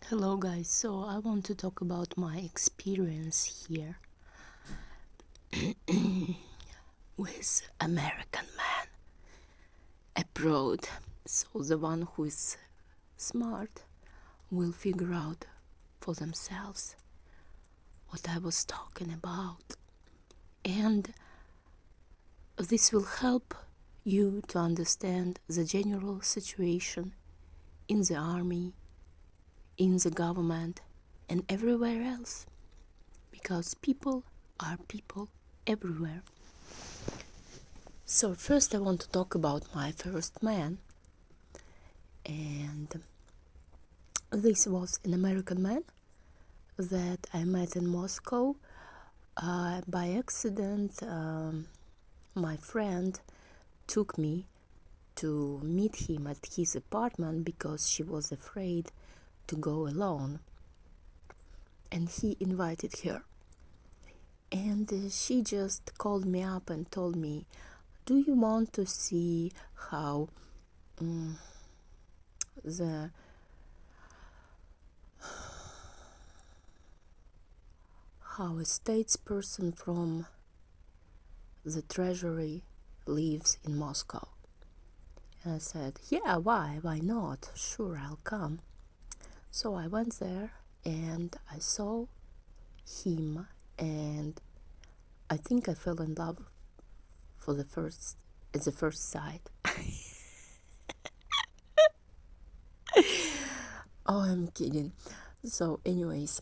Hello guys, so I want to talk about my experience here with American man abroad. So the one who is smart will figure out for themselves what I was talking about. And this will help you to understand the general situation in the army, in the government, and everywhere else. Because people are people everywhere. So first I want to talk about my first man, and this was an American man that I met in Moscow by accident. My friend took me to meet him at his apartment because she was afraid to go alone, and he invited her. And she just called me up and told me, do you want to see how the how a statesperson from the treasury lives in Moscow? And I said, yeah, why not? Sure, I'll come. So I went there and I saw him, and I think I fell in love at the first sight. Oh, I'm kidding. So anyways,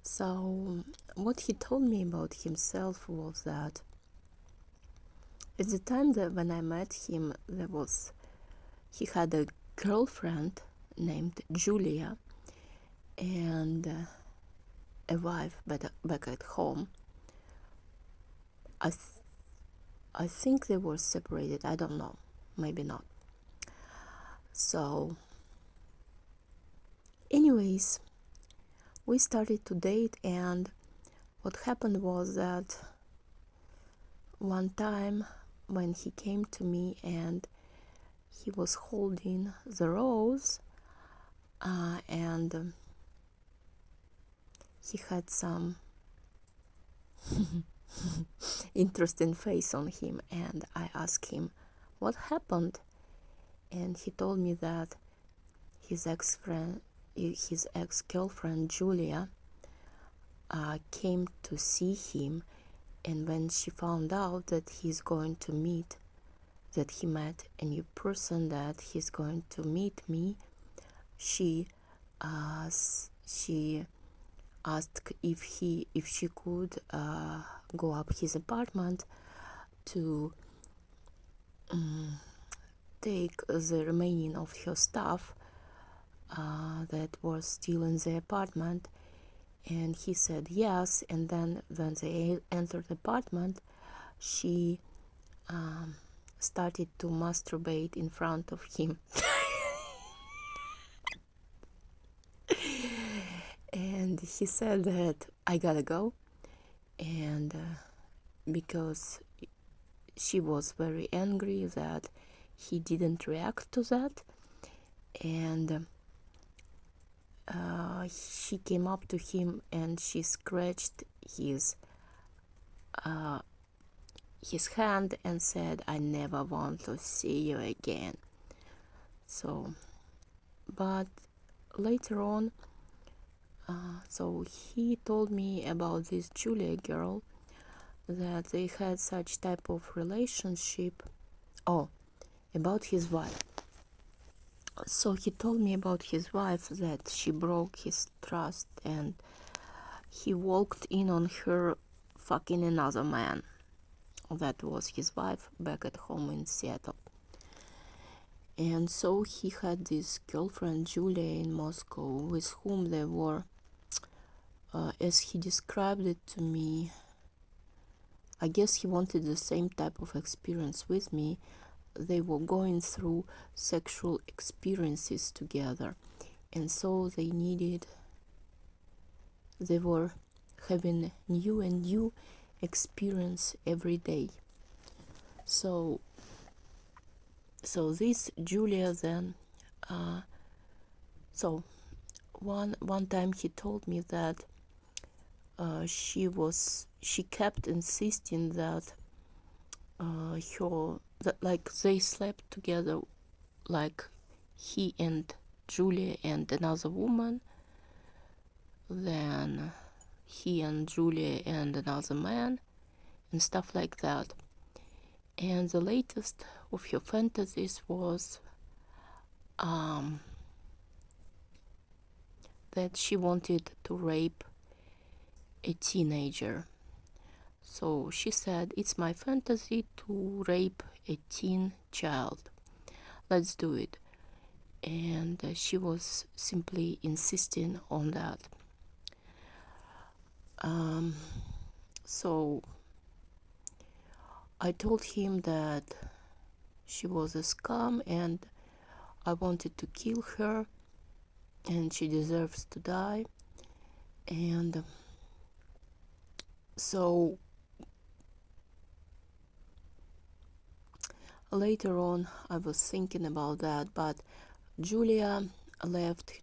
so what he told me about himself was that at the time that when I met him, he had a girlfriend named Julia and a wife back at home. I think they were separated. I don't know. Maybe not. So, anyways, we started to date, and what happened was that one time when he came to me and he was holding the rose, and he had some interesting face on him, and I asked him what happened, and he told me that his ex-girlfriend Julia came to see him, and when she found out that he met a new person, that he's going to meet me, she asked if she could go up his apartment to take the remaining of her stuff that was still in the apartment. And he said yes, and then when they entered the apartment, she started to masturbate in front of him. And he said that I gotta go, and because she was very angry that he didn't react to that, and she came up to him and she scratched his hand and said, I never want to see you again. So, but later on, so he told me about this Julia girl, that they had such type of relationship. Oh, about his wife. So he told me about his wife, that she broke his trust and he walked in on her fucking another man. That was his wife back at home in Seattle. And so he had this girlfriend Julia in Moscow, with whom they were, as he described it to me, I guess he wanted the same type of experience with me. They were going through sexual experiences together, and so they were having new and new experience every day. So So this Julia then, so one time he told me that she kept insisting that like they slept together, like he and Julia and another woman, then he and Julia and another man, and stuff like that. And the latest of her fantasies was that she wanted to rape a teenager. So she said, it's my fantasy to rape a teen child. Let's do it. And she was simply insisting on that. So I told him that she was a scum and I wanted to kill her and she deserves to die. And so later on I was thinking about that, but Julia left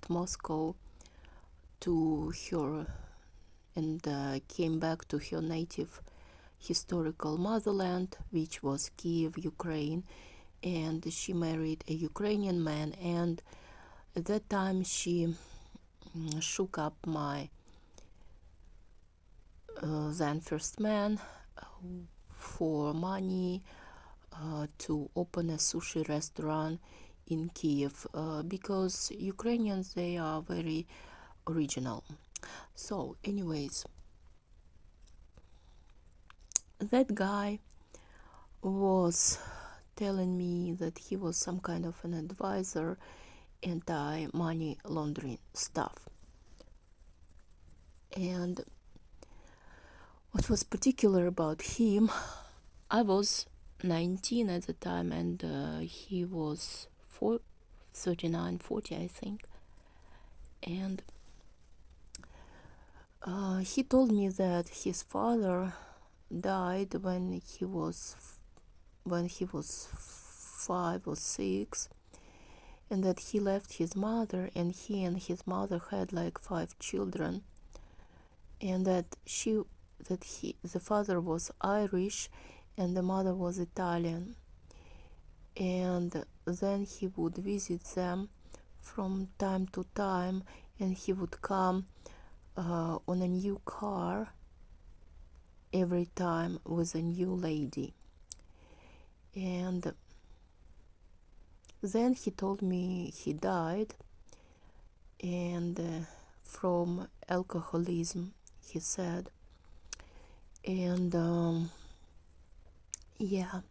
Moscow to her and came back to her native historical motherland, which was Kiev, Ukraine, and she married a Ukrainian man, and at that time she shook up my then first man for money to open a sushi restaurant in Kiev, because Ukrainians, they are very original. So anyways, that guy was telling me that he was some kind of an advisor, anti-money laundering stuff. And what was particular about him, I was 19 at the time and he was 39, 40, I think. And he told me that his father died when he was 5 or 6, and that he left his mother, and he and his mother had like 5 children, and that the father was Irish and the mother was Italian, and then he would visit them from time to time, and he would come on a new car every time with a new lady. And then he told me he died, and from alcoholism, he said. And yeah,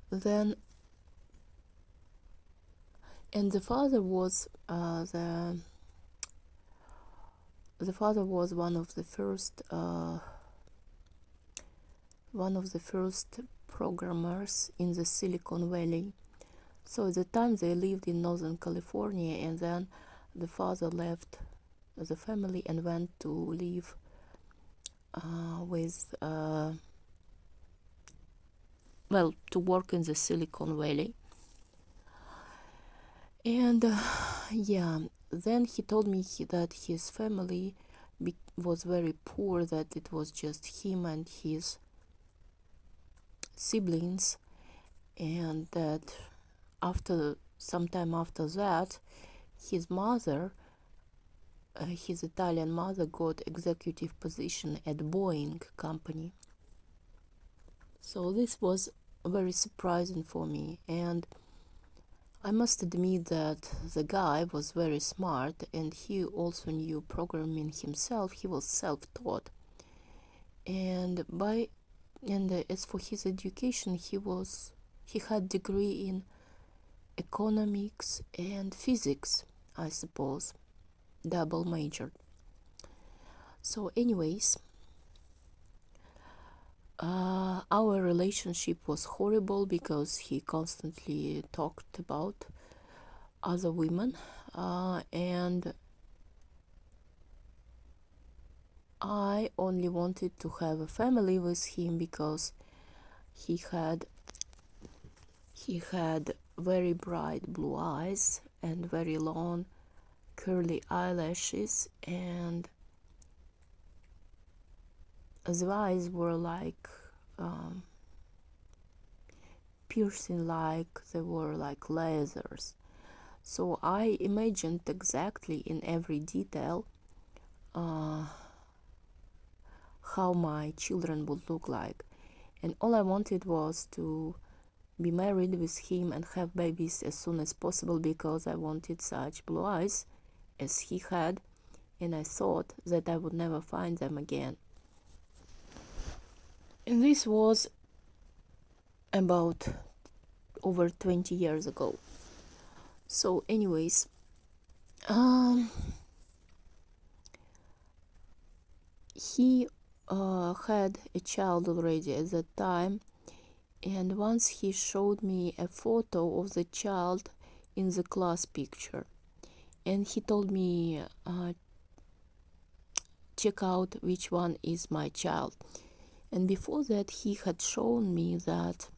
then and the father was one of the first programmers in the Silicon Valley. So at the time they lived in Northern California, and then the father left the family and went to live to work in the Silicon Valley. And yeah, then he told me that his family was very poor, that it was just him and his siblings, and that sometime after that, his mother, his Italian mother, got executive position at Boeing company. So this was very surprising for me, and I must admit that the guy was very smart, and he also knew programming himself. He was self-taught, and as for his education, he had degree in economics and physics, I suppose, double majored. So anyways, our relationship was horrible because he constantly talked about other women, and I only wanted to have a family with him because he He had very bright blue eyes and very long curly eyelashes, and the eyes were like piercing, like they were like lasers. So I imagined exactly in every detail how my children would look like, and all I wanted was to be married with him and have babies as soon as possible, because I wanted such blue eyes as he had, and I thought that I would never find them again. And this was about over 20 years ago. So anyways, he had a child already at that time, and once he showed me a photo of the child in the class picture, and he told me, check out which one is my child. And before that he had shown me that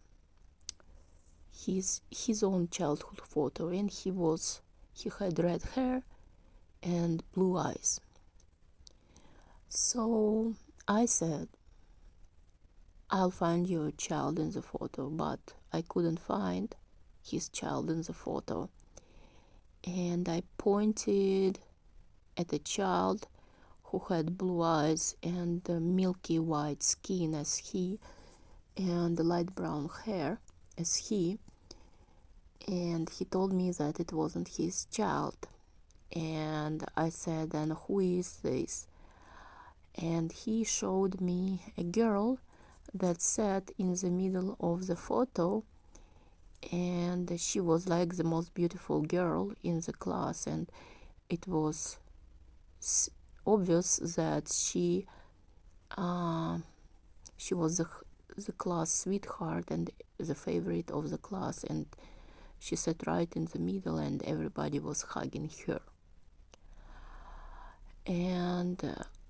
his own childhood photo, and he had red hair and blue eyes. So I said, I'll find your child in the photo, but I couldn't find his child in the photo. And I pointed at a child who had blue eyes and milky white skin as he, and light brown hair as he, and he told me that it wasn't his child. And I said, and who is this? And he showed me a girl that sat in the middle of the photo, and she was like the most beautiful girl in the class, and it was obvious that she was the class sweetheart and the favorite of the class, and she sat right in the middle and everybody was hugging her. And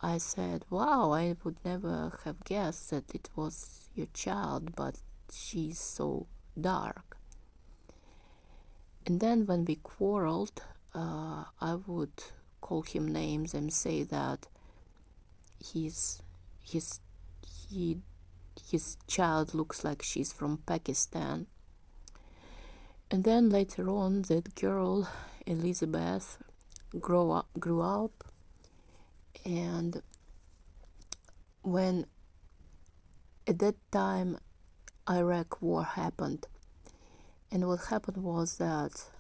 I said, wow, I would never have guessed that it was your child, but she's so dark. And then when we quarreled, I would call him names and say that his child looks like she's from Pakistan. And then later on, that girl, Elizabeth, grew up, and when at that time Iraq war happened, and what happened was that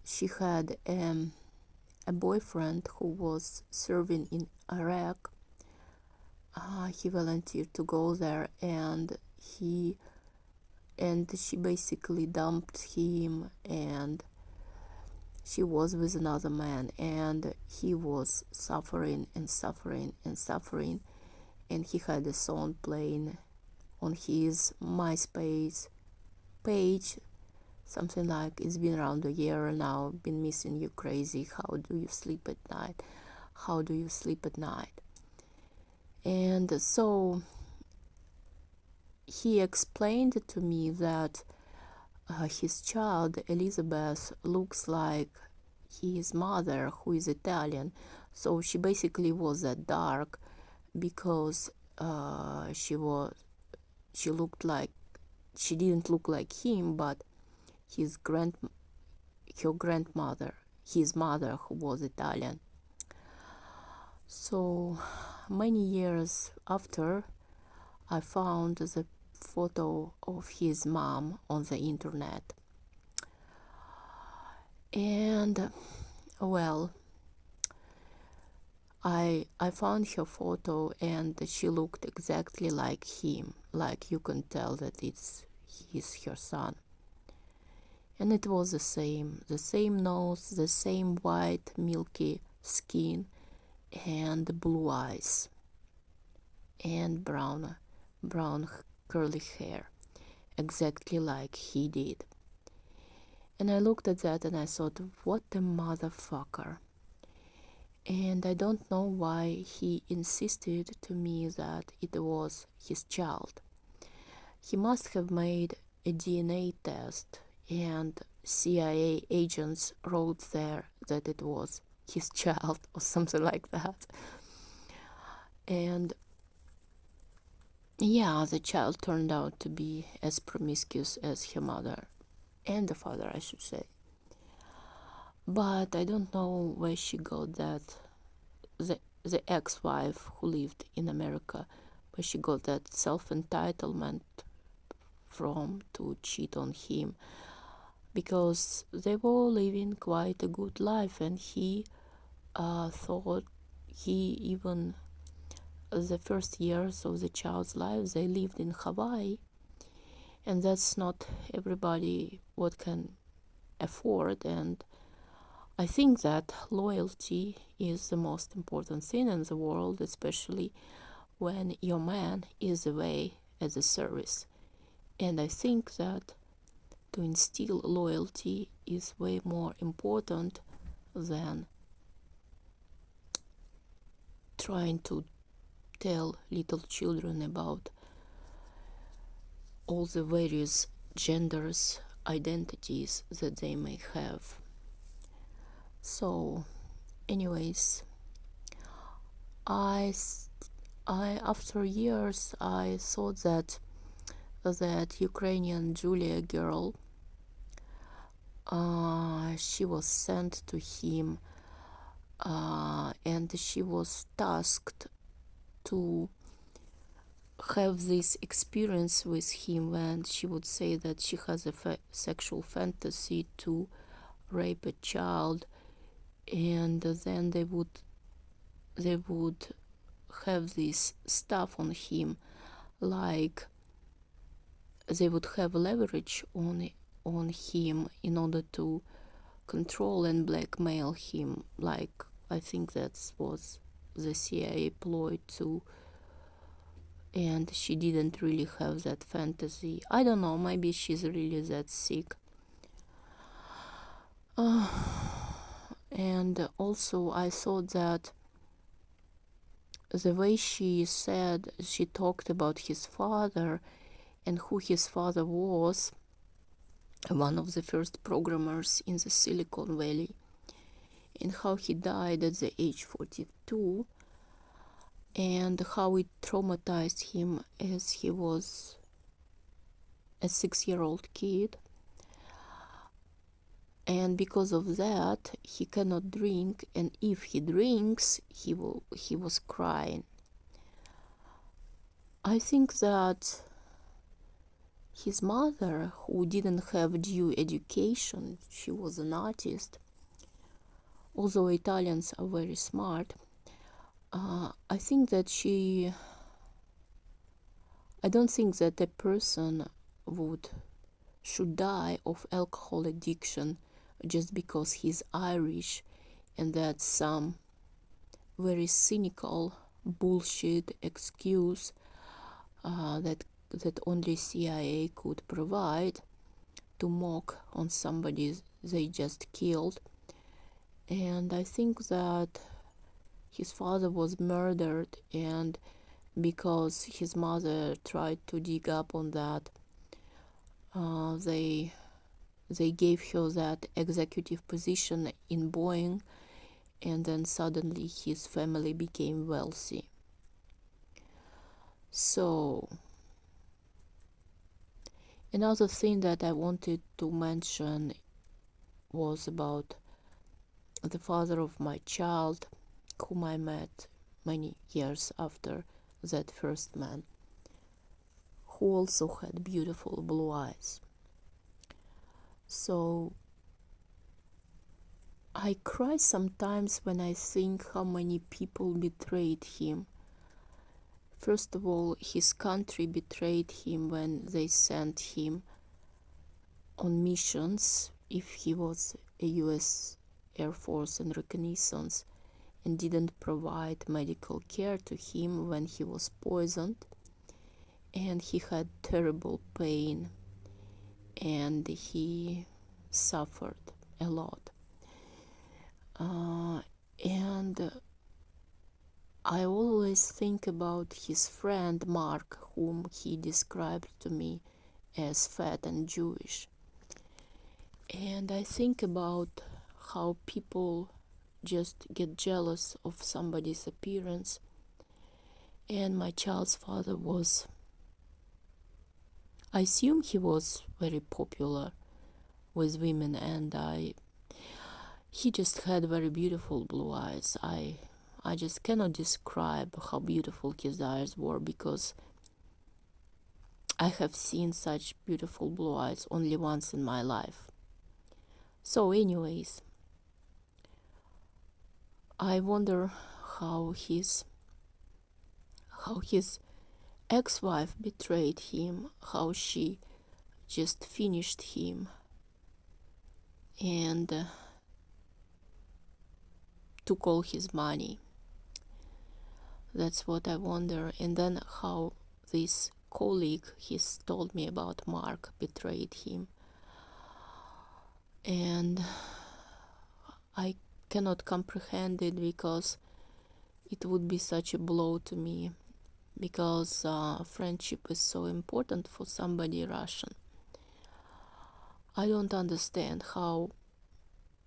she had a boyfriend who was serving in Iraq. He volunteered to go there, and she basically dumped him, and she was with another man, and he was suffering and suffering and suffering, and he had a song playing on his MySpace page, something like, it's been around a year now, been missing you crazy, how do you sleep at night, how do you sleep at night? And so he explained to me that his child Elizabeth looks like his mother, who is Italian. So she basically was that dark because she didn't look like him, but her grandmother, his mother, who was Italian. So many years after, I found the photo of his mom on the internet, and well, I found her photo, and she looked exactly like him, like you can tell that he's her son. And it was the same nose, the same white milky skin, and blue eyes, and brown curly hair, exactly like he did. And I looked at that and I thought, what a motherfucker. And I don't know why he insisted to me that it was his child. He must have made a DNA test, and CIA agents wrote there that it was his child or something like that. And yeah, the child turned out to be as promiscuous as her mother, and the father, I should say. But I don't know where she got that, the ex-wife who lived in America, where she got that self-entitlement from to cheat on him, because they were living quite a good life, and he thought he even the first years of the child's life they lived in Hawaii, and that's not everybody what can afford. And I think that loyalty is the most important thing in the world, especially when your man is away at the service. And I think that to instill loyalty is way more important than trying to tell little children about all the various genders, identities that they may have. So, anyways, I after years I thought that Ukrainian Julia girl, she was sent to him, and she was tasked to have this experience with him when she would say that she has a sexual fantasy to rape a child, and then they would have this stuff on him, like they would have leverage on him in order to control and blackmail him. Like, I think that was the CIA ploy too, and she didn't really have that fantasy. I don't know, maybe she's really that sick. And also I thought that the way she talked about his father and who his father was, one of the first programmers in the Silicon Valley, and how he died at the age 42, and how it traumatized him as he was a 6-year-old kid. And because of that, he cannot drink, and if he drinks, he was crying. I think that his mother, who didn't have due education, she was an artist, although Italians are very smart, I don't think that a person should die of alcohol addiction just because he's Irish, and that's some very cynical bullshit excuse that only CIA could provide to mock on somebody they just killed. And I think that his father was murdered, and because his mother tried to dig up on that, they gave her that executive position in Boeing, and then suddenly his family became wealthy. So, another thing that I wanted to mention was about the father of my child, whom I met many years after that first man, who also had beautiful blue eyes. So I cry sometimes when I think how many people betrayed him. First of all, his country betrayed him when they sent him on missions, if he was a US Air Force and reconnaissance, and didn't provide medical care to him when he was poisoned, and he had terrible pain, and he suffered a lot. And I always think about his friend Mark, whom he described to me as fat and Jewish. And I think about how people just get jealous of somebody's appearance. And my child's father was, I assume he was very popular with women, and he just had very beautiful blue eyes. I just cannot describe how beautiful his eyes were, because I have seen such beautiful blue eyes only once in my life. So anyways, I wonder how his ex-wife betrayed him, how she just finished him and took all his money. That's what I wonder. And then how this colleague he's told me about, Mark, betrayed him. And I cannot comprehend it, because it would be such a blow to me, because friendship is so important for somebody Russian. I don't understand how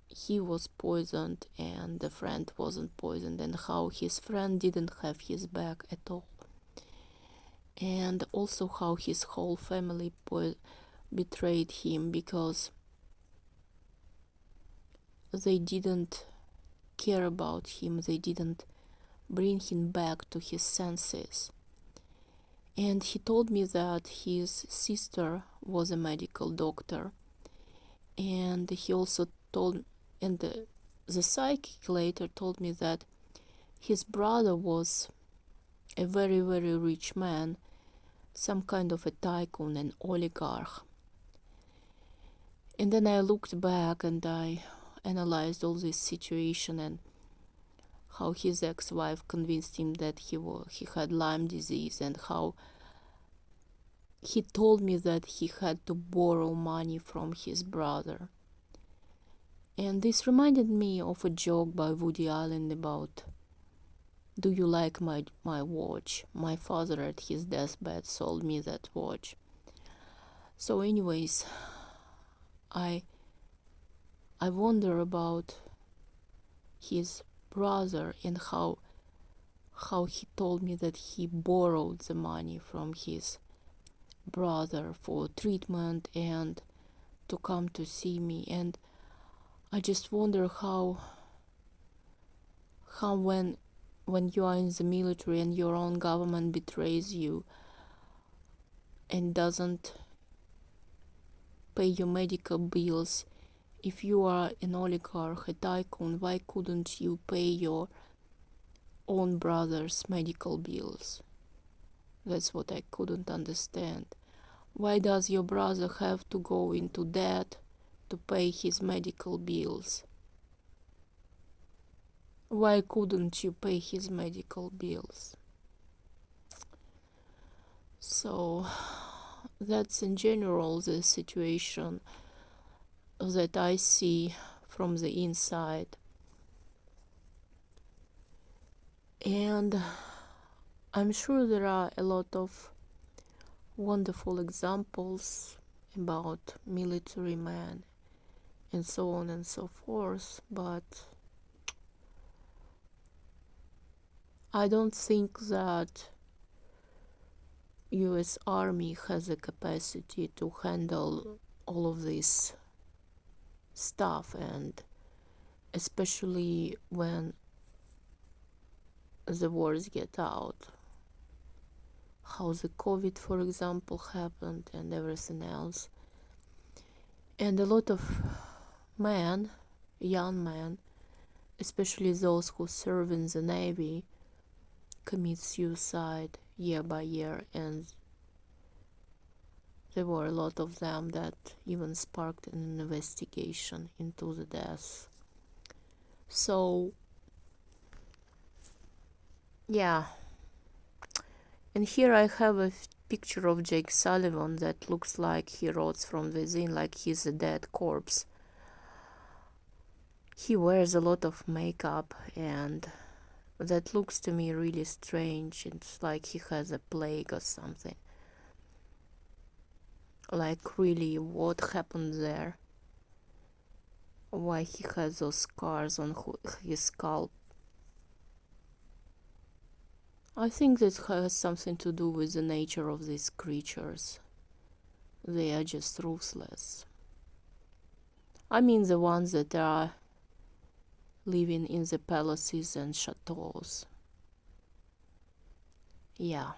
he was poisoned and the friend wasn't poisoned, and how his friend didn't have his back at all, and also how his whole family betrayed him, because they didn't care about him, they didn't bring him back to his senses. And he told me that his sister was a medical doctor, and he also told, and the psychic later told me that his brother was a very, very rich man, some kind of a tycoon, an oligarch. And then I looked back and I analyzed all this situation, and how his ex-wife convinced him that he had Lyme disease, and how he told me that he had to borrow money from his brother. And this reminded me of a joke by Woody Allen about, do you like my watch? My father at his deathbed sold me that watch. So anyways, I wonder about his brother, and how he told me that he borrowed the money from his brother for treatment and to come to see me. And I just wonder how when you are in the military and your own government betrays you and doesn't pay your medical bills, if you are an oligarch, a tycoon, why couldn't you pay your own brother's medical bills? That's what I couldn't understand. Why does your brother have to go into debt to pay his medical bills? Why couldn't you pay his medical bills? So that's in general the situation that I see from the inside. And I'm sure there are a lot of wonderful examples about military men and so on and so forth, but I don't think that US Army has the capacity to handle all of this stuff, and especially when the wars get out, how the COVID, for example, happened, and everything else. And a lot of men, young men, especially those who serve in the Navy, commit suicide year by year, and there were a lot of them that even sparked an investigation into the deaths. So yeah, and here I have a picture of Jake Sullivan that looks like he rots from within, like he's a dead corpse. He wears a lot of makeup, and that looks to me really strange. It's like he has a plague or something. Like, really, what happened there? Why he has those scars on his scalp? I think that has something to do with the nature of these creatures. They are just ruthless. I mean the ones that are living in the palaces and chateaus. Yeah.